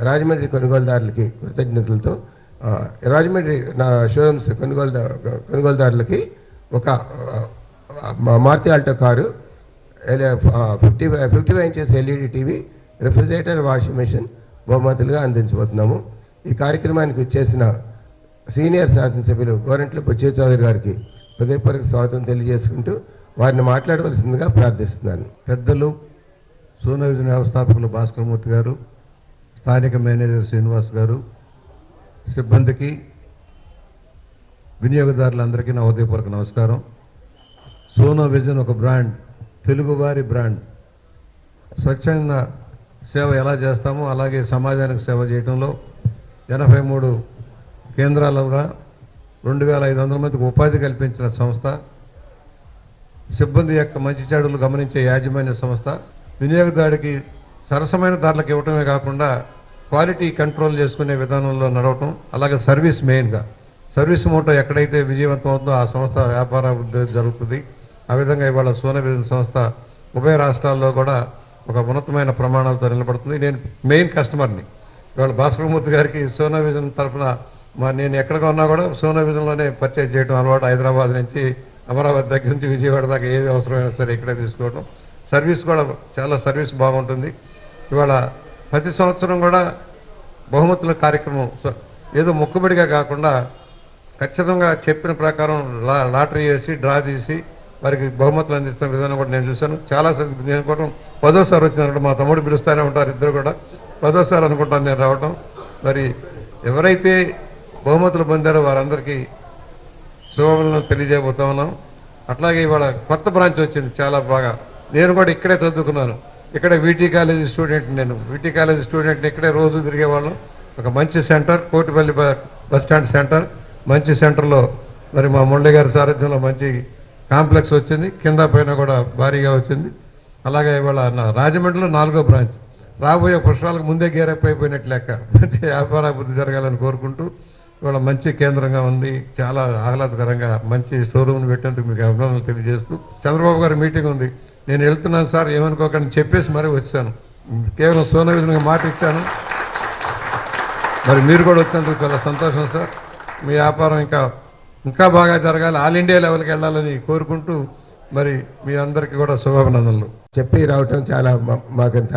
రాజమండ్రి కొనుగోలుదారులకి కృతజ్ఞతలతో రాజమండ్రి నా షోరూమ్స్ కొనుగోలుదారులకి ఒక Maruti Alto car 55 inches LED TV refrigerator washing machine బహుమతులుగా అందించబోతున్నాము. ఈ కార్యక్రమానికి వచ్చేసిన సీనియర్ శాసనసభ్యులు గోరంట్ల బుచ్చయ్య చౌదరి గారికి హృదయపూర్వక స్వాగతం తెలియజేసుకుంటూ వారిని మాట్లాడవలసిందిగా ప్రార్థిస్తున్నాను. పెద్దలు సోనా విజన్ వ్యవస్థాపకులు భాస్కరమూర్తి గారు, స్థానిక మేనేజర్ శ్రీనివాస్ గారు, సిబ్బందికి, వినియోగదారులందరికీ నా హృదయపూర్వక నమస్కారం. సోనా విజన్ ఒక బ్రాండ్, తెలుగువారి బ్రాండ్. స్వచ్ఛంద సేవ ఎలా చేస్తామో అలాగే సమాజానికి సేవ చేయడంలో 83 కేంద్రాలుగా 2500 మందికి ఉపాధి కల్పించిన సంస్థ, సిబ్బంది యొక్క మంచి చెడులు గమనించే యాజమాన్య సంస్థ, వినియోగదారుడికి సరసమైన ధరలకు ఇవ్వటమే కాకుండా క్వాలిటీ కంట్రోల్ చేసుకునే విధానంలో నడవటం, అలాగే సర్వీస్ మెయిన్గా. సర్వీస్ మోటో ఎక్కడైతే విజయవంతం అవుతుందో ఆ సంస్థ వ్యాపార అభివృద్ధి జరుగుతుంది. ఆ విధంగా ఇవాళ సోనా విజన్ సంస్థ ఉభయ రాష్ట్రాల్లో కూడా ఒక ఉన్నతమైన ప్రమాణాలతో నిలబడుతుంది. నేను మెయిన్ కస్టమర్ని. ఇవాళ భాస్కరమూర్తి గారికి సోనా విజన్ తరఫున నేను ఎక్కడికి ఉన్నా కూడా సోనా విజన్లోనే పర్చేజ్ చేయడం అలవాటు. హైదరాబాద్ నుంచి అమరావతి దగ్గర నుంచి విజయవాడ దాకా ఏది అవసరమైనా సరే ఇక్కడే తీసుకోవడం. సర్వీస్ కూడా చాలా సర్వీస్ బాగుంటుంది. ఇవాళ ప్రతి సంవత్సరం కూడా బహుమతుల కార్యక్రమం ఏదో మొక్కుబడిగా కాకుండా ఖచ్చితంగా చెప్పిన ప్రకారం లాటరీ వేసి డ్రా తీసి వారికి బహుమతులు అందిస్తున్న విధానం కూడా నేను చూశాను. చాలాసార్లు నేను కూడా 10వ వచ్చినప్పుడు మా తమ్ముడు పిలుస్తూనే ఉంటారు, ఇద్దరు కూడా 10వ అనుకుంటాను నేను రావటం. మరి ఎవరైతే బహుమతులు పొందారో వారందరికీ శుభములను తెలియజేయబోతా ఉన్నాం. అట్లాగే ఇవాళ కొత్త బ్రాంచ్ వచ్చింది, చాలా బాగా. నేను కూడా ఇక్కడే చదువుకున్నాను, ఇక్కడే వీటీ కాలేజీ స్టూడెంట్. నేను వీటీ కాలేజీ స్టూడెంట్ని ఇక్కడే రోజు తిరిగేవాళ్ళం. ఒక మంచి centre, Kotipalli bus stand centre, మంచి సెంటర్లో మరి మా మురళి గారి సారథ్యంలో మంచి కాంప్లెక్స్ వచ్చింది, కింద పైన కూడా భారీగా వచ్చింది. అలాగే ఇవాళ రాజమండ్రిలో 4వ బ్రాంచ్. రాబోయే పుష్పాలకు ముందే గేరప్ అయిపోయినట్లు లెక్క. మంచి వ్యాపార అభివృద్ధి జరగాలని కోరుకుంటూ ఇవాళ మంచి కేంద్రంగా ఉంది, చాలా ఆహ్లాదకరంగా మంచి షోరూమ్ని పెట్టేందుకు మీకు అభినందనలు తెలియజేస్తూ. చంద్రబాబు గారి మీటింగ్ ఉంది, నేను వెళ్తున్నాను సార్ ఏమనుకోకండి చెప్పేసి మరీ వచ్చాను. కేవలం సోనా విజన్గా మాట ఇచ్చాను. మరి మీరు కూడా వచ్చేందుకు చాలా సంతోషం సార్. మీ వ్యాపారం ఇంకా బాగా జరగాలి, ఆల్ ఇండియా లెవెల్కి వెళ్ళాలని కోరుకుంటూ మరి మీ అందరికీ కూడా శుభాభినందనలు. చెప్పి రావటం చాలా మాకింత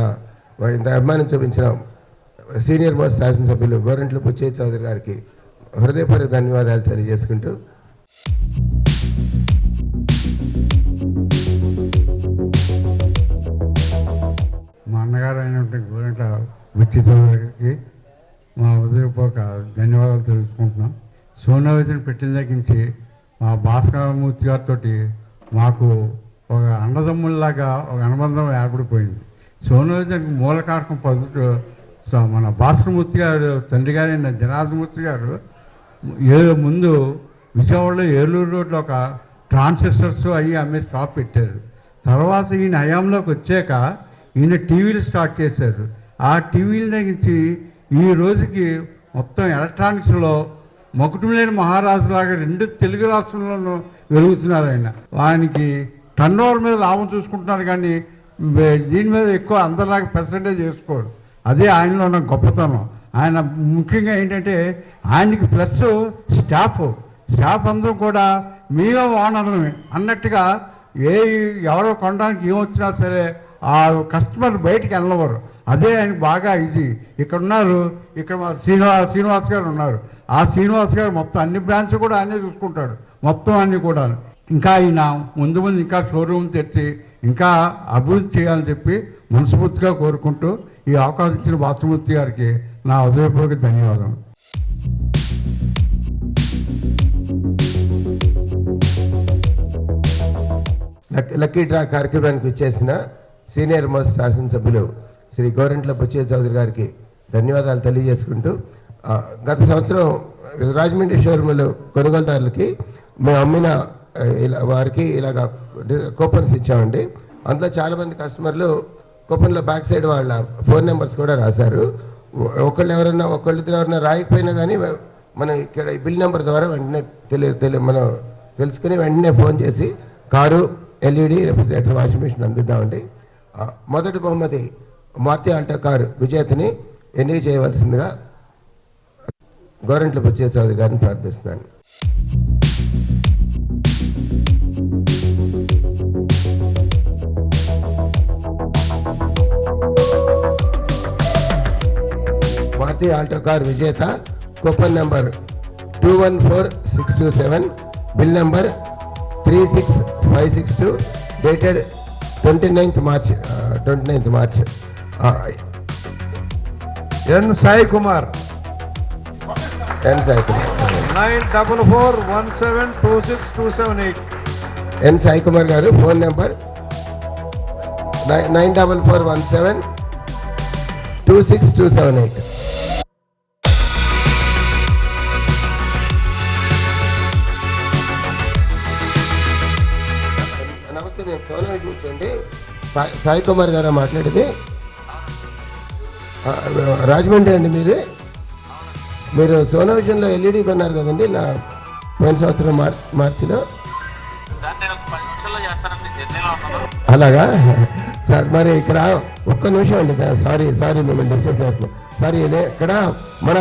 అభిమానం చూపించిన సీనియర్ మోస్ట్ శాసనసభ్యులు గోరంట్ల బుచ్చయ్య చౌదరి గారికి హృదయపూర్వక ధన్యవాదాలు తెలియజేసుకుంటూ, మా అన్నగారు అయినటువంటి గోరంట్ల బుచ్చయ్య చౌదరి గారికి మా హృదయపూర్వక ధన్యవాదాలు తెలుసుకుంటున్నాం. సోనా విజన్ పెట్టిన దగ్గర నుంచి మా భాస్కరమూర్తి గారితో మాకు ఒక అన్నదమ్ముల్లాగా ఒక అనుబంధం ఏర్పడిపోయింది. సోనా విజన్కి మూల కారకం మన భాస్కరమూర్తి గారు తండ్రి గారైన జనార్దమూర్తి గారు ముందు విజయవాడలో ఏలూరు రోడ్లో ఒక ట్రాన్సిస్టర్స్ అవి అమ్మే షాప్ పెట్టారు. తర్వాత ఈయన హయాంలోకి వచ్చాక ఈయన టీవీలు స్టార్ట్ చేశారు. ఆ టీవీల నుంచి ఈ రోజుకి మొత్తం ఎలక్ట్రానిక్స్లో మొకటం మహారాజులాగా 2 తెలుగు రాష్ట్రంలోనూ వెలుగుతున్నారు. ఆయనకి టర్న్ ఓవర్ మీద లాభం చూసుకుంటున్నారు, కానీ దీని మీద ఎక్కువ అందరిలాగా పర్సంటేజ్ చేసుకోరు. అదే ఆయనలో ఉన్న గొప్పతనం. ఆయన ముఖ్యంగా ఏంటంటే ఆయనకి ప్లస్ స్టాఫ్ అందరూ కూడా మేమే ఓనర్లమే అన్నట్టుగా ఎవరో కొనడానికి ఏమొచ్చినా సరే ఆ కస్టమర్ బయటికి వెళ్ళవరు. అదే ఆయనకు బాగా ఇది. ఇక్కడ ఉన్నారు, ఇక్కడ మా శ్రీనివాస్ గారు ఉన్నారు. ఆ శ్రీనివాస్ గారు మొత్తం అన్ని బ్రాంచ్లు కూడా ఆయనే చూసుకుంటాడు, మొత్తం అన్నీ కూడా. ఇంకా ఆయన ముందు ఇంకా షోరూమ్ తెచ్చి ఇంకా అభివృద్ధి చేయాలని చెప్పి మనస్ఫూర్తిగా కోరుకుంటూ ఈ అవకాశం ఇచ్చిన భాస్కరమూర్తి గారికి నా హృదయపూర్వక ధన్యవాదాలు. లక్కీ డ్రా కార్యక్రమానికి వచ్చేసిన సీనియర్ మోస్ట్ శాసనసభ్యులు శ్రీ గోరంట్ల బుచ్చయ్య చౌదరి గారికి ధన్యవాదాలు తెలియజేసుకుంటూ, గత సంవత్సరం రాజమండ్రి షోరూంలో కొనుగోలుదారులకి మేము అమ్మిన వారికి ఇలాగ కూపన్స్ ఇచ్చామండి. అందులో చాలామంది కస్టమర్లు కూపన్లో బ్యాక్ సైడ్ వాళ్ళ ఫోన్ నెంబర్స్ కూడా రాశారు. ఒకళ్ళిద్దరు ఎవరన్నా రాయకపోయినా కానీ మనం ఇక్కడ బిల్ నెంబర్ ద్వారా వెంటనే మనం తెలుసుకుని వెంటనే ఫోన్ చేసి car, LED refrigerator, washing machine అందిద్దామండి. మొదటి బహుమతి మారుతి ఆల్టో కారు విజేతని ఎన్నిక చేయవలసిందిగా గోరంట్ల బుచ్చయ్య చౌదరి గారిని ప్రార్థిస్తున్నాను. మారుతి ఆల్టో కార్ విజేత coupon number 214627, bill number 36562, dated 29th March. ఎన్ సాయి కుమార్ 9441726278. ఎన్ సాయి కుమార్ గారు ఫోన్ నెంబర్ 9441726278. నమస్తే, నేను సోనా చూసండి. సాయి కుమార్ గారు మాట్లాడేది. రాజమండ్రి అండి మీరు సోనా విజన్లో ఎల్ఈడి కొన్నారు కదండి నా పోయిన సంవత్సరం మార్చిలో. అలాగా సార్, మరి ఇక్కడ ఒక్క నిమిషం అండి. సారీ మిమ్మల్ని డిస్టర్బ్ చేస్తున్నాం. సారీ, ఇక్కడ మన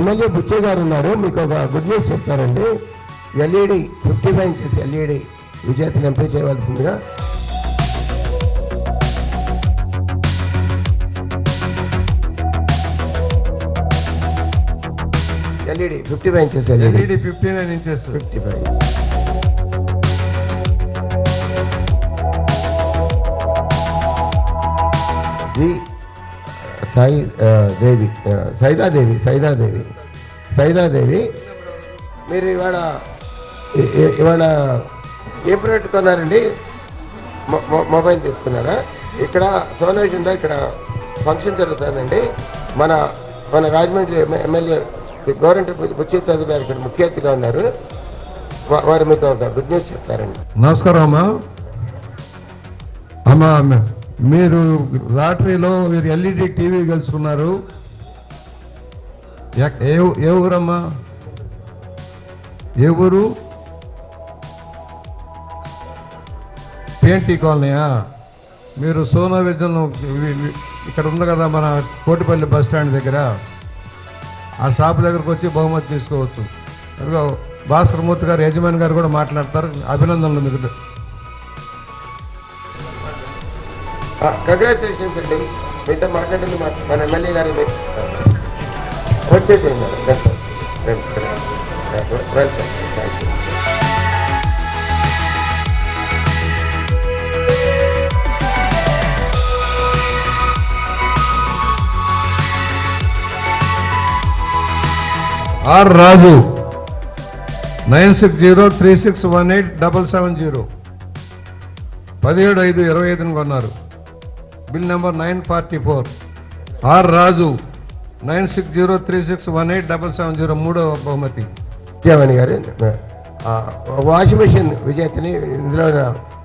ఎమ్మెల్యే బుచ్చయ్య గారు ఉన్నారు. మీకు ఒక గుడ్ న్యూస్ చెప్తారండి. ఎల్ఈడి 55 ఇంచెస్ ఎల్ఈడి విజేతను ఎంపిక చేయవలసిందిగా. LED 55 inches LED 59 inches 55. G Saidadevi మీరు ఇవాళ ఏ ప్రోడక్ట్ కొన్నారండి? మొబైల్ తీసుకున్నారా? ఇక్కడ సోనా విజన్లో ఇక్కడ ఫంక్షన్ జరుగుతుందండి. మన రాజమండ్రి ఎమ్మెల్యే గోరంట్ల బుచ్చయ్య చౌదరి గారు ఇక్కడ ముఖ్య అతిథిగా ఉన్నారు. వారు మీకు ఒక గుడ్ న్యూస్ చెప్తారండి. నమస్కారం అమ్మా. మీరు లాటరీలో మీరు ఎల్ఈడి టీవీ గెలుచుకున్నారు. ఏ ఊరమ్మా? ఏ ఊరు? పిఎన్టీ కాలనీయా? మీరు సోనా విజన్ ఇక్కడ ఉంది కదా మన కోటిపల్లి బస్ స్టాండ్ దగ్గర, ఆ షాప్ దగ్గరకు వచ్చి బహుమతి తీసుకోవచ్చు. భాస్కర్ మూర్తి గారు యజమాని గారు కూడా మాట్లాడతారు. అభినందనలు మీకు. కంగ్రాచులేషన్స్ అండి. మీతో మాట్లాడింది మన ఎమ్మెల్యే గారు వచ్చేసేయండి. వెల్కమ్. Thank you. ఆర్ రాజు 9603618770 17/5/25 కొన్నారు. Bill number 944. ఆర్ రాజు 9603618770 మూడవ బహుమతి. విజయవాణి గారు వాషింగ్ మెషిన్ విజేతని ఇందులో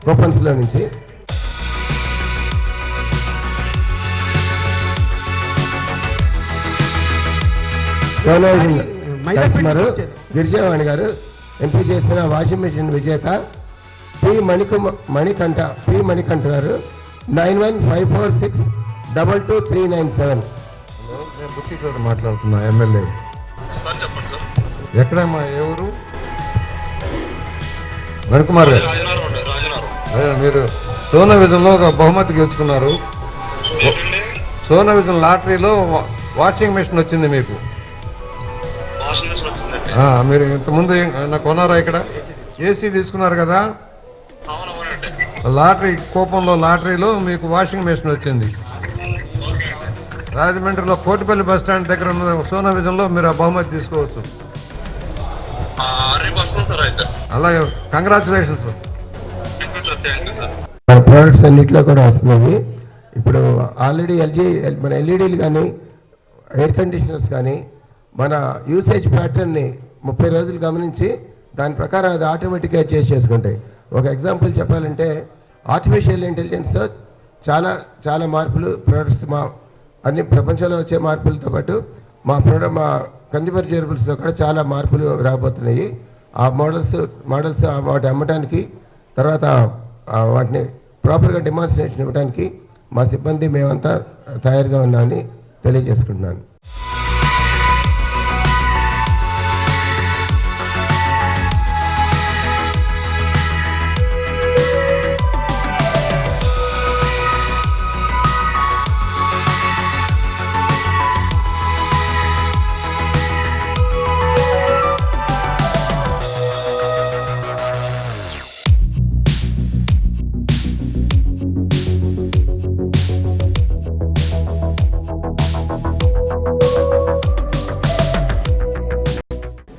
కూపన్స్లో నుంచి. కస్టమర్ గిరిజావాణి గారు ఎంపిక చేసిన వాషింగ్ మెషిన్ విజేత పి మణికంఠ గారు 9154622397. బుచ్చితో మాట్లాడుతున్నా ఎమ్మెల్యే. ఎక్కడమ్మా? ఏ ఊరు? మణికుమార్ గారు మీరు సోనా విజన్లో ఒక బహుమతి గెలుచుకున్నారు. సోనా విజన్ లాటరీలో వాషింగ్ మెషిన్ వచ్చింది మీకు. మీరు ఇంతకుముందు కొన్నారా? ఇక్కడ ఏసీ తీసుకున్నారు కదా, లాటరీ కూపన్లో లాటరీలో మీకు వాషింగ్ మెషిన్ వచ్చింది. రాజమండ్రిలో కోటిపల్లి బస్ స్టాండ్ దగ్గర ఉన్న సోనా విజన్లో మీరు ఆ బహుమతి తీసుకోవచ్చు. అలాగే కంగ్రాచులేషన్స్. మన ప్రోడక్ట్స్ అన్నింటిలో కూడా వస్తున్నాయి. ఇప్పుడు ఆల్రెడీ మన ఎల్ఈడీలు కానీ ఎయిర్ కండిషనర్స్ కానీ మన యూసేజ్ ప్యాటర్న్ని 30 రోజులు గమనించి దాని ప్రకారం అది ఆటోమేటిక్గా చేసుకుంటాయి. ఒక ఎగ్జాంపుల్ చెప్పాలంటే ఆర్టిఫిషియల్ ఇంటెలిజెన్స్తో చాలా మార్పులు ప్రోడక్ట్స్ అన్ని ప్రపంచంలో వచ్చే మార్పులతో పాటు మా కన్జ్యూమర్ డ్యూరబుల్స్లో కూడా చాలా మార్పులు రాబోతున్నాయి. ఆ మోడల్స్ వాటి అమ్మటానికి తర్వాత వాటిని ప్రాపర్గా డెమాన్స్ట్రేషన్ ఇవ్వడానికి మా సిబ్బంది మేమంతా తయారుగా ఉన్నామని తెలియజేసుకుంటున్నాను.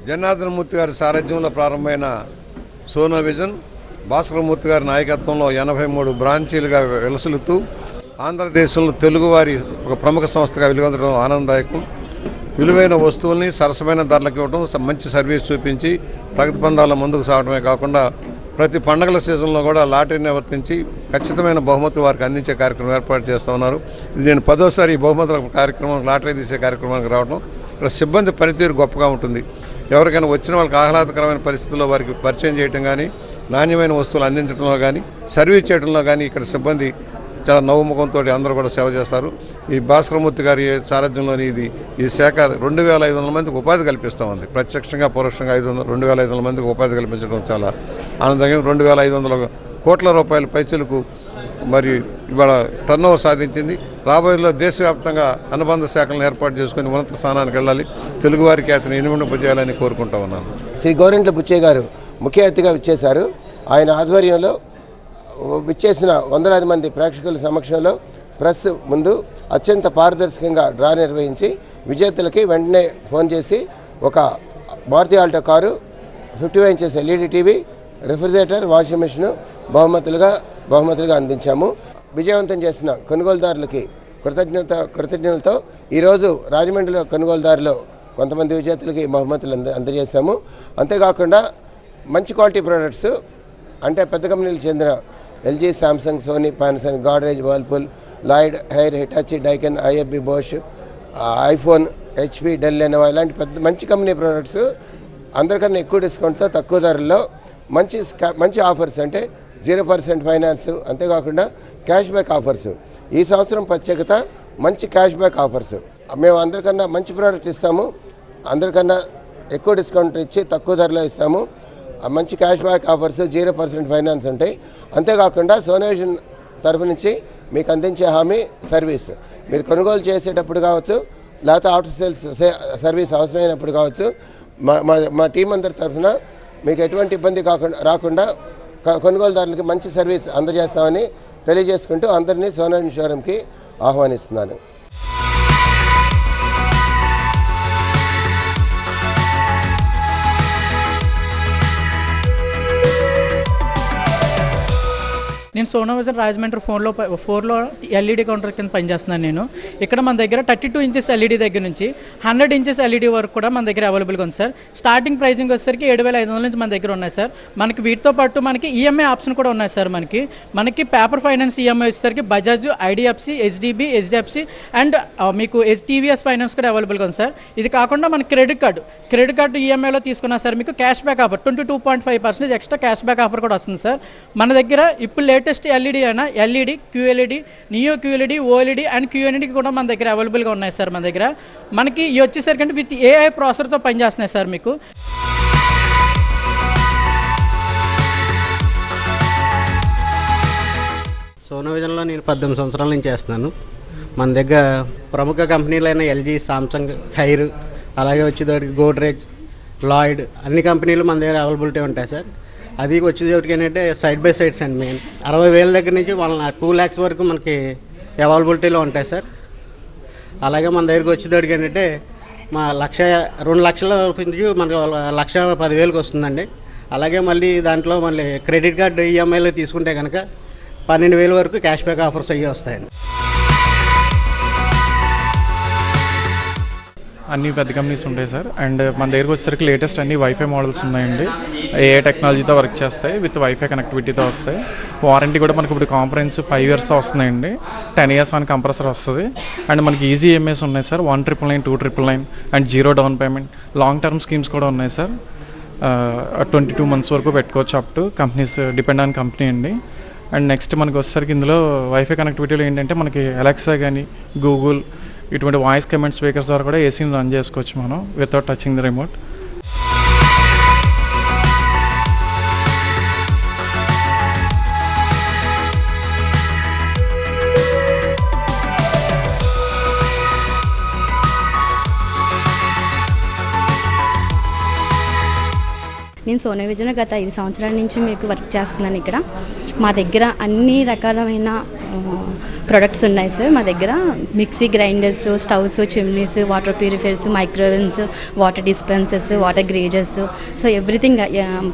జనార్దనమూర్తి గారి సారథ్యంలో ప్రారంభమైన సోనో విజన్ భాస్కరమూర్తి గారి నాయకత్వంలో 83 బ్రాంచీలుగా వెలసిల్లుతూ ఆంధ్రదేశంలో తెలుగువారి ఒక ప్రముఖ సంస్థగా వెలుగొందడం ఆనందదాయకం. విలువైన వస్తువుల్ని సరసమైన ధరలకు ఇవ్వడం, మంచి సర్వీస్ చూపించి ప్రగతి పందాల ముందుకు సాగడమే కాకుండా ప్రతి పండగల సీజన్లో కూడా లాటరీని వర్తించి ఖచ్చితమైన బహుమతులు వారికి అందించే కార్యక్రమం ఏర్పాటు చేస్తూ ఉన్నారు. ఇది నేను 10వ ఈ బహుమతుల కార్యక్రమం లాటరీ తీసే కార్యక్రమానికి రావడం. ఇక్కడ సిబ్బంది పనితీరు గొప్పగా ఉంటుంది. ఎవరికైనా వచ్చిన వాళ్ళకి ఆహ్లాదకరమైన పరిస్థితుల్లో వారికి పరిచయం చేయడం కానీ, నాణ్యమైన వస్తువులు అందించడంలో కానీ, సర్వీస్ చేయడంలో కానీ ఇక్కడ సిబ్బంది చాలా నవ్వుముఖంతో అందరూ కూడా సేవ చేస్తారు. ఈ భాస్కరమూర్తి గారి సారథ్యంలోని ఈ శాఖ 2500 మందికి ఉపాధి కల్పిస్తూ ఉంది. ప్రత్యక్షంగా పరోక్షంగా 2500 మందికి ఉపాధి కల్పించడం చాలా ఆనందంగా. 2500 కోట్ల రూపాయల పైచలకు మరి ఇవాళ టర్నోవర్ సాధించింది. రాబోయేలో దేశవ్యాప్తంగా అనుబంధ శాఖలను ఏర్పాటు చేసుకుని ఉన్నత స్థానానికి వెళ్ళాలి. తెలుగువారికి అతను ఇనుమడింపజేయాలని కోరుకుంటా ఉన్నాను. శ్రీ గోరంట్ల బుచ్చయ్య గారు ముఖ్య అతిథిగా విచ్చేశారు. ఆయన ఆధ్వర్యంలో విచ్చేసిన వందలాది మంది ప్రేక్షకుల సమక్షంలో ప్రెస్ ముందు అత్యంత పారదర్శకంగా డ్రా నిర్వహించి విజేతలకి వెంటనే ఫోన్ చేసి ఒక Maruti Alto car, 55 inches LED TV, refrigerator, washing machine బహుమతులుగా అందించాము. విజయవంతం చేసిన కొనుగోలుదారులకి కృతజ్ఞతలతో ఈరోజు రాజమండ్రిలో కొనుగోలుదారులు కొంతమంది విజేతలకి బహుమతులు అందజేశాము. అంతేకాకుండా మంచి క్వాలిటీ ప్రోడక్ట్స్ అంటే పెద్ద కంపెనీలకు చెందిన LG, Samsung, Sony, Panasonic, Godrej, Whirlpool, Lloyd, Haier, Hitachi, Daikin, IFB, Bosch, iPhone, HP, Dell, Lenovo ఇలాంటి మంచి కంపెనీ ప్రోడక్ట్స్ అందరికన్నా ఎక్కువ డిస్కౌంట్తో తక్కువ ధరల్లో మంచి ఆఫర్స్ అంటే 0% ఫైనాన్స్, అంతేకాకుండా క్యాష్ బ్యాక్ ఆఫర్స్. ఈ సంవత్సరం ప్రత్యేకత మంచి క్యాష్ బ్యాక్ ఆఫర్స్. మేము అందరికన్నా మంచి ప్రోడక్ట్ ఇస్తాము, అందరికన్నా ఎక్కువ డిస్కౌంట్ ఇచ్చి తక్కువ ధరలో ఇస్తాము. మంచి క్యాష్ బ్యాక్ ఆఫర్స్, 0% ఫైనాన్స్ ఉంటాయి. అంతేకాకుండా సోనో విజన్ తరపు నుంచి మీకు అందించే హామీ సర్వీస్. మీరు కొనుగోలు చేసేటప్పుడు కావచ్చు, లేకపోతే ఆఫ్టర్ సేల్స్ సర్వీస్ అవసరమైనప్పుడు కావచ్చు, మా టీం అందరి తరఫున మీకు ఎటువంటి ఇబ్బంది రాకుండా కొనుగోలుదారులకి మంచి సర్వీస్ అందజేస్తామని తెలియజేసుకుంటూ అందరినీ సోనో విజన్ షోరూమ్కి ఆహ్వానిస్తున్నాను. నేను సోనో విజన్ రాజమండ్రి 4లో ఎల్ఈడి కౌంటర్ కింద పనిచేస్తున్నాను. నేను ఇక్కడ మన దగ్గర 32 ఇంచెస్ ఎల్ఈడి దగ్గర నుంచి 100 ఇంచెస్ ఎల్ఈడి వరకు కూడా మన దగ్గర అవైలబుల్గా ఉంది సార్. స్టార్టింగ్ ప్రైజింగ్ వచ్చేసరికి 7,500 నుంచి మన దగ్గర ఉన్నాయి సార్. మనకి వీటితో పాటు మనకి ఈఎంఐ ఆప్షన్ కూడా ఉన్నాయి సార్. మనకి పేపర్ ఫైనాన్స్ ఈఎంఐ వచ్చేసరికి Bajaj, IDFC, HDB, HDFC and మీకు టీవీఎస్ ఫైనాన్స్ కూడా అవైలబుల్గా ఉంది సార్. ఇది కాకుండా మనకి క్రెడిట్ కార్డు ఈఎంఐలో తీసుకున్నా సార్ మీకు cash back offer 22.5% extra cash back offer కూడా వస్తుంది సార్. మన దగ్గర ఇప్పుడు లేటెస్ట్ ఎల్ఈడి అయినా LED, QLED, neo QLED, OLED and క్యూఎన్ఈడి కూడా మన దగ్గర అవైలబుల్గా ఉన్నాయి సార్. మన దగ్గర మనకి ఇవి వచ్చేసరికి అంటే విత్ ఏఐ ప్రాసెసర్తో పనిచేస్తున్నాయి సార్. మీకు సోనో విజన్లో నేను 18 సంవత్సరాల నుంచి చేస్తున్నాను. మన దగ్గర ప్రముఖ కంపెనీలైన ఎల్జీ, సామ్సంగ్, హైర్, అలాగే వచ్చేటప్పటికి గోడ్రేజ్, లాయిడ్ అన్ని కంపెనీలు మన దగ్గర అవైలబిలిటీ ఉంటాయి సార్. అది వచ్చేటప్పటికి ఏంటంటే సైడ్ బై సైడ్స్ అండి. మెయిన్ 60,000 దగ్గర నుంచి 2 lakhs వరకు మనకి అవైలబిలిటీలో ఉంటాయి సార్. అలాగే మన దగ్గరికి వచ్చేటప్పటికి ఏంటంటే మా 2 లక్షల నుంచి మనకు 1,10,000కి వస్తుందండి. అలాగే మళ్ళీ దాంట్లో మళ్ళీ క్రెడిట్ కార్డు ఈఎంఐలో తీసుకుంటే కనుక 12,000 వరకు క్యాష్ బ్యాక్ ఆఫర్స్ అయ్యి వస్తాయండి. అన్ని పెద్ద కంపెనీస్ ఉంటాయి సార్. అండ్ మన దగ్గరకు వచ్చేసరికి లేటెస్ట్ అన్ని వైఫై మోడల్స్ ఉన్నాయండి. ఏఐ టెక్నాలజీతో వర్క్ చేస్తాయి, విత్ వైఫై కనెక్టివిటీతో వస్తాయి. వారంటీ కూడా మనకు ఇప్పుడు కాంప్రహెన్సివ్ 5 years వస్తున్నాయండి. 10 years వన్ కంప్రెసర్ వస్తుంది. అండ్ మనకి ఈజీ ఈఎంఐస్ ఉన్నాయి sir. 1,999, 2,999 and 0 down payment. Long term schemes కూడా ఉన్నాయి సార్. 22 months వరకు పెట్టుకోవచ్చు up to companies, depend on company అండి. అండ్ నెక్స్ట్ మనకి వచ్చేసరికి ఇందులో వైఫై కనెక్టివిటీలో ఏంటంటే మనకి అలెక్సా కానీ, గూగుల్ ఇటువంటి వాయిస్ కమాండ్ స్పీకర్స్ ద్వారా కూడా ఏసీని రన్ చేసుకోవచ్చు మనం వితౌట్ టచింగ్ ద రిమోట్. నేను సోనా విజయ్ గత 5 సంవత్సరాల నుంచి మీకు వర్క్ చేస్తున్నాను ఇక్కడ. మా దగ్గర అన్ని రకాలమైన ప్రొడక్ట్స్ ఉన్నాయి సార్. మా దగ్గర mixie grinders, stoves, chimneys, water purifiers, microwaves, water dispensers, water grazers, so everything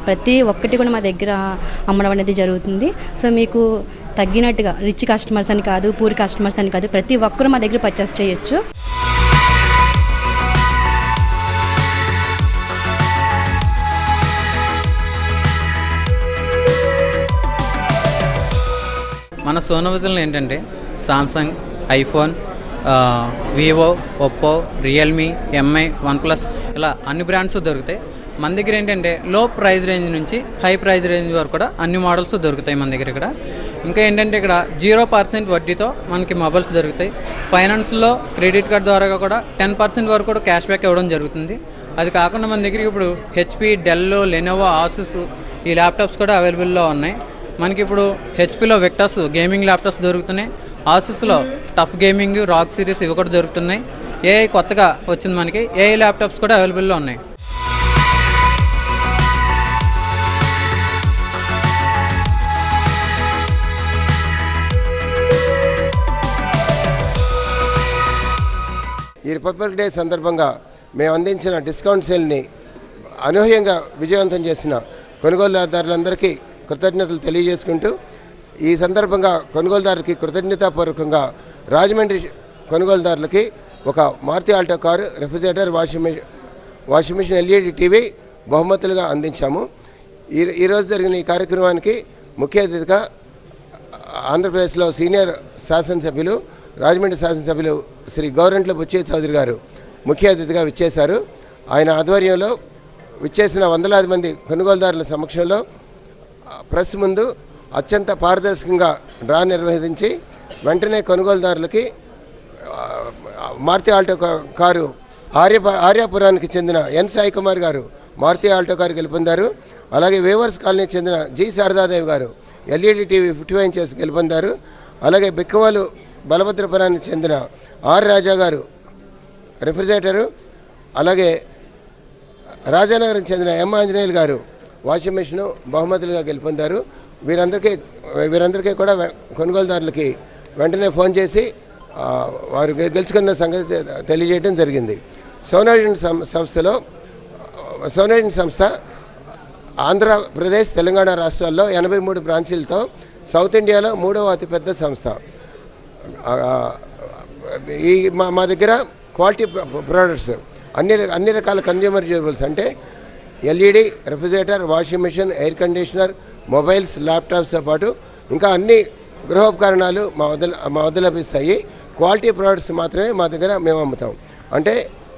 ప్రతి ఒక్కటి కూడా మా దగ్గర అమ్మడం అనేది జరుగుతుంది. సో మీకు తగ్గినట్టుగా రిచ్ కస్టమర్స్ అని కాదు, పూర్ కస్టమర్స్ అని కాదు, ప్రతి ఒక్కరు మా దగ్గర పర్చేస్ చేయొచ్చు. మన సోనా విజన్లో ఏంటంటే Samsung, iPhone, Vivo, Oppo, Realme, MI, OnePlus ఇలా అన్ని బ్రాండ్స్ దొరుకుతాయి. మన దగ్గర ఏంటంటే లో ప్రైస్ రేంజ్ నుంచి హై ప్రైస్ రేంజ్ వరకు కూడా అన్ని మోడల్స్ దొరుకుతాయి మన దగ్గర. ఇక్కడ ఇంకా ఏంటంటే ఇక్కడ 0% వడ్డీతో మనకి మొబైల్స్ దొరుకుతాయి. ఫైనాన్స్లో క్రెడిట్ కార్డ్ ద్వారా కూడా 10% వరకు కూడా క్యాష్ బ్యాక్ ఇవ్వడం జరుగుతుంది. అది కాకుండా మన దగ్గర ఇప్పుడు హెచ్పి, డెల్, లెనోవో, ఆసుస్ ఈ ల్యాప్టాప్స్ కూడా అవైలబుల్లో ఉన్నాయి. మనకి ఇప్పుడు హెచ్పిలో విక్టర్స్ గేమింగ్ ల్యాప్టాప్స్ దొరుకుతున్నాయి. ఆసుస్లో టఫ్ గేమింగ్, రాక్ సిరీస్ ఇవి కూడా దొరుకుతున్నాయి. ఏఐ కొత్తగా వచ్చింది మనకి, ఏఐ ల్యాప్టాప్స్ కూడా అవైలబుల్లో ఉన్నాయి. ఈ రిపబ్లిక్ డే సందర్భంగా మేము అందించిన డిస్కౌంట్ సేల్ని అనూహ్యంగా విజయవంతం చేసిన కొనుగోలుదారులందరికీ కృతజ్ఞతలు తెలియజేసుకుంటూ, ఈ సందర్భంగా కొనుగోలుదారులకి కృతజ్ఞతాపూర్వకంగా రాజమండ్రి కొనుగోలుదారులకి ఒక Maruti Alto car, refrigerator, washing machine, LED TV బహుమతులుగా అందించాము. ఈరోజు జరిగిన ఈ కార్యక్రమానికి ముఖ్య అతిథిగా ఆంధ్రప్రదేశ్లో సీనియర్ శాసనసభ్యులు, రాజమండ్రి శాసనసభ్యులు శ్రీ గోరంట్ల బుచ్చయ్య చౌదరి గారు ముఖ్య అతిథిగా విచ్చేశారు. ఆయన ఆధ్వర్యంలో విచ్చేసిన వందలాది మంది కొనుగోలుదారుల సమక్షంలో ప్రెస్ ముందు అత్యంత పారదర్శకంగా డ్రా నిర్వహించి వెంటనే కొనుగోలుదారులకి మారుతి ఆల్టో కారు ఆర్యాపురానికి చెందిన ఎన్ సాయి కుమార్ గారు మారుతి ఆల్టో కారు గెలుపొందారు. అలాగే వేవర్స్ కాలనీకి చెందిన జి శారదాదేవి గారు ఎల్ఈడి టీవీ 55 ఇంచెస్ గెలుపొందారు. అలాగే బిక్కవాలు బలభద్రపురానికి చెందిన ఆర్ రాజా గారు రెఫ్రిజిరేటరు, అలాగే రాజానగరం చెందిన ఎం ఆంజనేయులు గారు వాషింగ్ మిషన్ బహుమతులుగా గెలుపొందారు. వీరందరికీ కూడా కొనుగోలుదారులకి వెంటనే ఫోన్ చేసి వారు గెలుచుకున్న సంగతి తెలియజేయడం జరిగింది. సోనావిజన్ సంస్థ ఆంధ్రప్రదేశ్, తెలంగాణ రాష్ట్రాల్లో 83 బ్రాంచీలతో సౌత్ ఇండియాలో 3వ అతిపెద్ద సంస్థ. మా దగ్గర క్వాలిటీ ప్రొడక్ట్స్ అన్ని రకాల కన్జ్యూమర్ డ్యూరబుల్స్ అంటే LED, refrigerator, washing machine, air conditioner, mobiles, ల్యాప్టాప్స్తో పాటు ఇంకా అన్ని గృహోపకరణాలు మా వద్ద లభిస్తాయి. క్వాలిటీ ప్రోడక్ట్స్ మాత్రమే మా దగ్గర మేము అమ్ముతాం. అంటే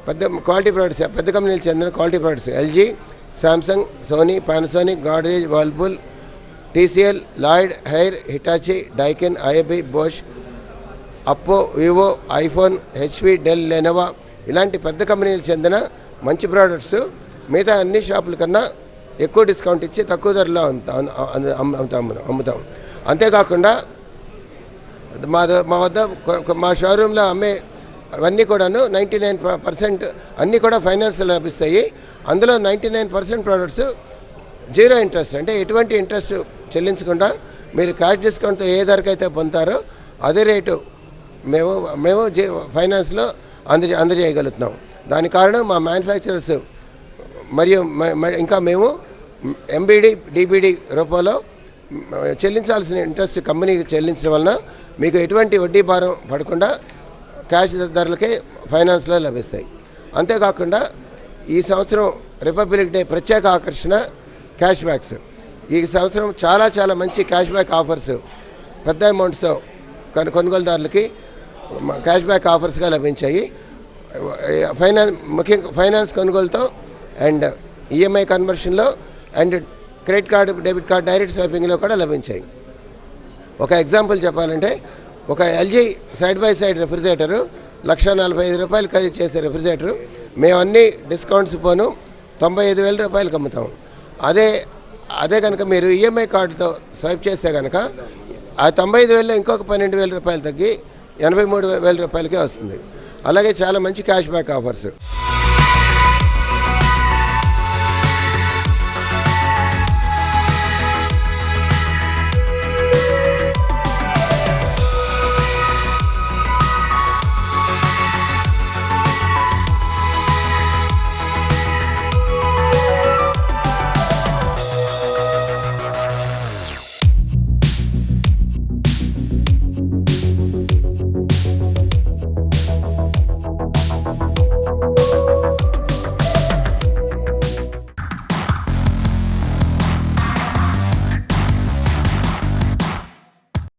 పెద్ద క్వాలిటీ ప్రోడక్ట్స్, పెద్ద కంపెనీలకు చెందిన quality products LG, Samsung, Sony, Panasonic, Godrej, Whirlpool, TCL, Lloyd, Haier, Hitachi, Daikin, IFB, Bosch, Oppo, Vivo, iPhone, HP, Dell, Lenovo ఇలాంటి పెద్ద కంపెనీలకు చెందిన మంచి ప్రోడక్ట్స్ మిగతా అన్ని షాపుల కన్నా ఎక్కువ డిస్కౌంట్ ఇచ్చి తక్కువ ధరలో అమ్ముతాం. అంతేకాకుండా మా వద్ద మా షోరూంలో అమ్మే అవన్నీ కూడాను 99% అన్నీ కూడా ఫైనాన్స్లో లభిస్తాయి. అందులో 99% ప్రోడక్ట్స్ 0 ఇంట్రెస్ట్, అంటే ఎటువంటి ఇంట్రెస్ట్ చెల్లించకుండా మీరు క్యాష్ డిస్కౌంట్తో ఏ ధరకైతే పొందుతారో అదే రేటు మేము ఫైనాన్స్లో అందజేయగలుగుతున్నాం. దానికి కారణం మా మ్యానుఫ్యాక్చరర్స్ మరియు ఇంకా మేము ఎంబీడీ, డీబీడీ రూపంలో చెల్లించాల్సిన ఇంట్రెస్ట్ కంపెనీకి చెల్లించడం వలన మీకు ఎటువంటి వడ్డీ భారం పడకుండా క్యాష్ ధరలకే ఫైనాన్స్లో లభిస్తాయి. అంతేకాకుండా ఈ సంవత్సరం రిపబ్లిక్ డే ప్రత్యేక ఆకర్షణ క్యాష్ బ్యాక్స్. ఈ సంవత్సరం చాలా మంచి క్యాష్ బ్యాక్ ఆఫర్స్ పెద్ద అమౌంట్స్తో కొనుగోలుదారులకి క్యాష్ బ్యాక్ ఆఫర్స్గా లభించాయి. ముఖ్యంగా ఫైనాన్స్ కొనుగోలుతో అండ్ ఈఎంఐ కన్వర్షన్లో and credit card, debit card direct స్వైపింగ్లో కూడా లభించాయి. ఒక ఎగ్జాంపుల్ చెప్పాలంటే ఒక LG side by side refrigerator 1,45,000 ఖరీదు చేసే రెఫ్రిజిరేటర్ మేము అన్ని డిస్కౌంట్స్ పోను 95,000 రూపాయలకి అమ్ముతాం. అదే కనుక మీరు ఈఎంఐ కార్డుతో స్వైప్ చేస్తే కనుక ఆ 95,000లో ఇంకొక 12,000 రూపాయలు తగ్గి 83,000 రూపాయలకే వస్తుంది. అలాగే చాలా మంచి క్యాష్ బ్యాక్ ఆఫర్స్.